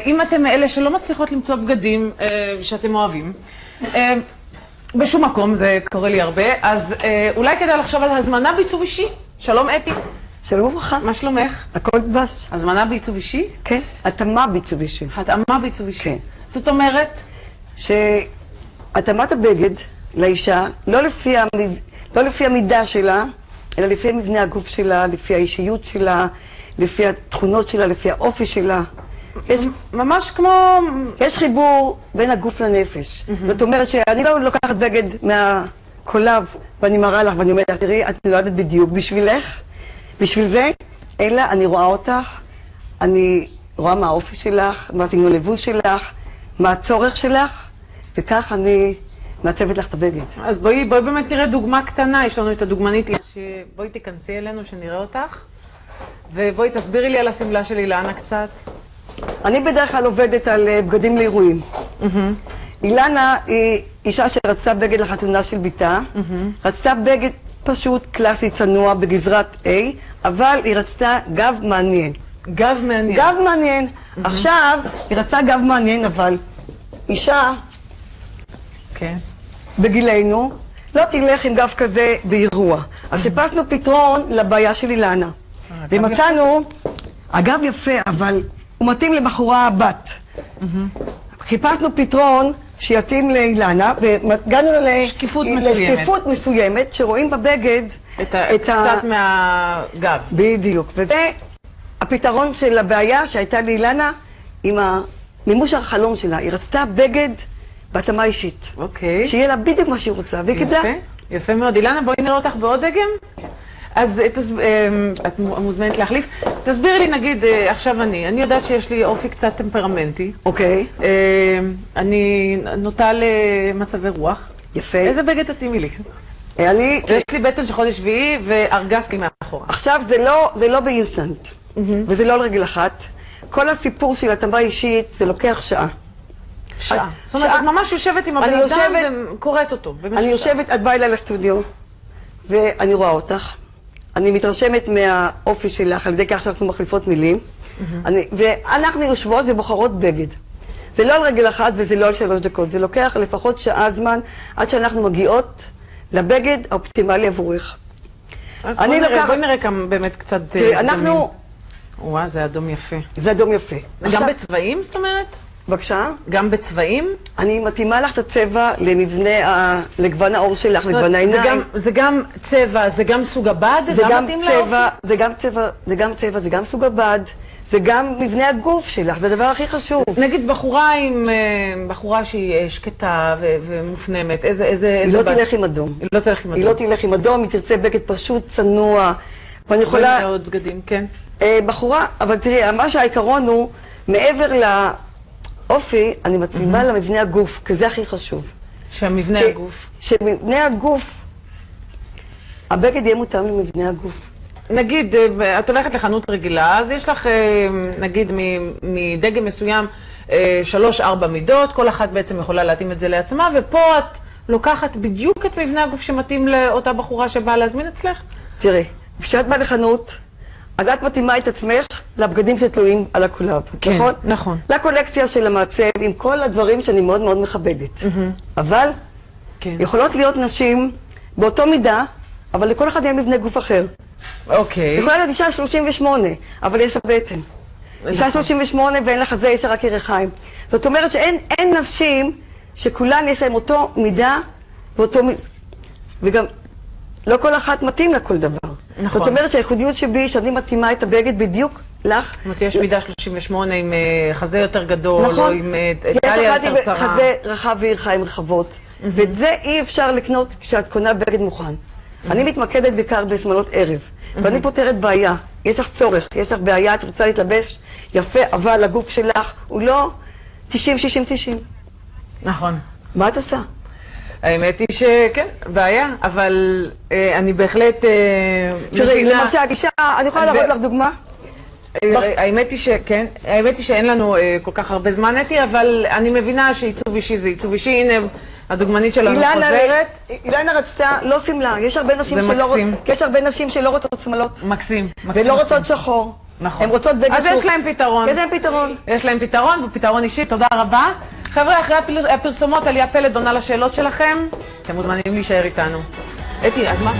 אם אתם מאלה שלא מצליחות למצוא בגדים שאתם אוהבים, בשום מקום, זה קורה לי הרבה, אז אולי כדאי לחשוב על הזמנה בעיצוב אישי. שלום אתי. שלום וברכה. מה שלומך? הכל דבש. הזמנה בעיצוב אישי? כן, התאמה בעיצוב אישי. התאמה בעיצוב אישי. כן. זאת אומרת? שהתאמת הבגד לאישה, לא לפי המידה שלה, אלא לפי מבנה הגוף שלה, לפי האישיות שלה, לפי התכונות שלה, לפי האופי שלה. ממש כמו... יש חיבור בין הגוף לנפש. זאת אומרת שאני לא לוקחת בגד מהקולב ואני מראה לך ואני אומרת, תראי, את נולדת בדיוק בשבילך, בשביל זה, אלא אני רואה אותך, אני רואה מה האופי שלך, מה סגנון לבוש שלך, מה הצורך שלך, וכך אני מעצבת לך את הבגד. אז בואי באמת נראה דוגמה קטנה, יש לנו את הדוגמנית, בואי תיכנסי אלינו שנראה אותך, ובואי תסבירי לי על הסמלה של אילנה קצת. אני בדרך כלל עובדת על בגדים לאירועים. אילנה היא אישה שרצתה בגד לחתונה של ביתה, רצתה בגד פשוט, קלאסי, צנוע, בגזרת A, אבל היא רצתה גב מעניין. גב מעניין. גב מעניין. עכשיו, היא רצתה גב מעניין, אבל אישה, בגילנו, לא תלך עם גב כזה באירוע. אז חיפשנו פתרון לבעיה של אילנה. ומצאנו, הגב יפה, אבל הוא מתאים לבחורה בת. חיפשנו פתרון שיתאים לאילנה, והגענו לשקיפות מסוימת, שרואים בבגד קצת מהגב. בדיוק. וזה הפתרון של הבעיה שהייתה לאילנה עם מימוש החלום שלה. היא רצתה בגד בהתאמה אישית. אוקיי. שיהיה לה בדיוק מה שהיא רוצה, והיא קיבלה. יפה מאוד. אילנה, בואי נראה אותך בעוד דגם. אז את מוזמנת להחליף. תסבירי לי, נגיד, עכשיו אני יודעת שיש לי אופי קצת טמפרמנטי. אוקיי. אני נוטה למצבי רוח. יפה. איזה בגד תתאימי לי? יש לי בטן של חודש שביעי וארגז לי מאחורה. עכשיו, זה לא באינסטנט, וזה לא על רגל אחת. כל הסיפור של התאמה אישית, זה לוקח שעה. שעה. זאת אומרת, את ממש יושבת עם הבן אדם וקוראת אותו במשך שעה. אני יושבת, את באה אליי לסטודיו, ואני רואה אותך. אני מתרשמת מהאופי שלך, על ידי כך שאנחנו מחליפות מילים. ואנחנו יושבות ובוחרות בגד. זה לא על רגל אחת וזה לא על 3 דקות. זה לוקח לפחות שעה זמן עד שאנחנו מגיעות לבגד האופטימלי עבורך. בואי נראה כאן באמת קצת דומים. וואה, זה אדום יפה. זה אדום יפה. גם בצבעים, זאת אומרת? בבקשה? גם בצבעים? אני מתאימה לך את הצבע למבנה, לגוון העור שלך, לגוון העיניים. זה גם צבע, זה גם סוג הבד, זה גם מתאים לאופי? זה גם צבע, זה גם סוג הבד, זה גם מבנה הגוף שלך, זה הדבר הכי חשוב. נגיד בחורה שהיא שקטה ומופנמת, איזה היא לא תלך עם אדום. היא לא תלך עם אדום. היא לא תלך עם אדום, היא תרצה בגד פשוט, צנוע, ואני יכולה... עוד בגדים, כן. בחורה, אבל תראי, מה שהעיקרון הוא, מעבר לאופי, אני מציבה למבנה הגוף, כי זה הכי חשוב. שהמבנה הגוף. שמבנה הגוף, הבגד יהיה מותאם למבנה הגוף. נגיד, את הולכת לחנות רגילה, אז יש לך, נגיד, מדגם מסוים, 3-4 מידות, כל אחת בעצם יכולה להתאים את זה לעצמה, ופה את לוקחת בדיוק את מבנה הגוף שמתאים לאותה בחורה שבאה להזמין אצלך? תראי, כשאת באה לחנות, אז את מתאימה את עצמך לבגדים שתלויים על הקולב, נכון? נכון. לקולקציה של המעצב, עם כל הדברים שאני מאוד מאוד מכבדת. אבל יכולות להיות נשים באותו מידה, אבל לכל אחד יהיה מבנה גוף אחר. אוקיי. יכולה להיות אישה 38, אבל יש לה בטן. אישה 38 ואין לה חזה, יש לה רק ירכיים. זאת אומרת שאין נשים שכולן יש להן אותו מידה, וגם לא כל אחת מתאים לכל דבר. נכון. זאת אומרת שהייחודיות שבי, שאני מתאימה את הבגד בדיוק לך. זאת אומרת, יש מידה 38 עם חזה יותר גדול, נכון. או עם טליה יותר צרה. יש אחת עם חזה רחב וירכיים רחבות. ואת זה אי אפשר לקנות כשאת קונה בגד מוכן. אני מתמקדת בעיקר בשמלות ערב, ואני פותרת בעיה. יש לך צורך, יש לך בעיה, את רוצה להתלבש יפה, אבל הגוף שלך הוא לא 90-60-90. נכון. מה את עושה? האמת היא שכן, בעיה, אבל אני בהחלט... תראי, למשל, אישה, אני יכולה להראות לך דוגמה? האמת היא שכן, האמת היא שאין לנו כל כך הרבה זמן אתי, אבל אני מבינה שעיצוב אישי זה עיצוב אישי, הנה הדוגמנית שלנו חוזרת. אילנה רצתה לא שמלה, יש הרבה נשים שלא רוצות שמלות. מקסים, ולא רוצות שחור. נכון. הן רוצות בגד אז יש להם פתרון. יש להם פתרון. יש להם פתרון, ופתרון אישי. תודה רבה. חבר'ה, אחרי הפרסומות, עליה פלד עונה לשאלות שלכם. אתם מוזמנים להישאר איתנו. אתי, אז מה?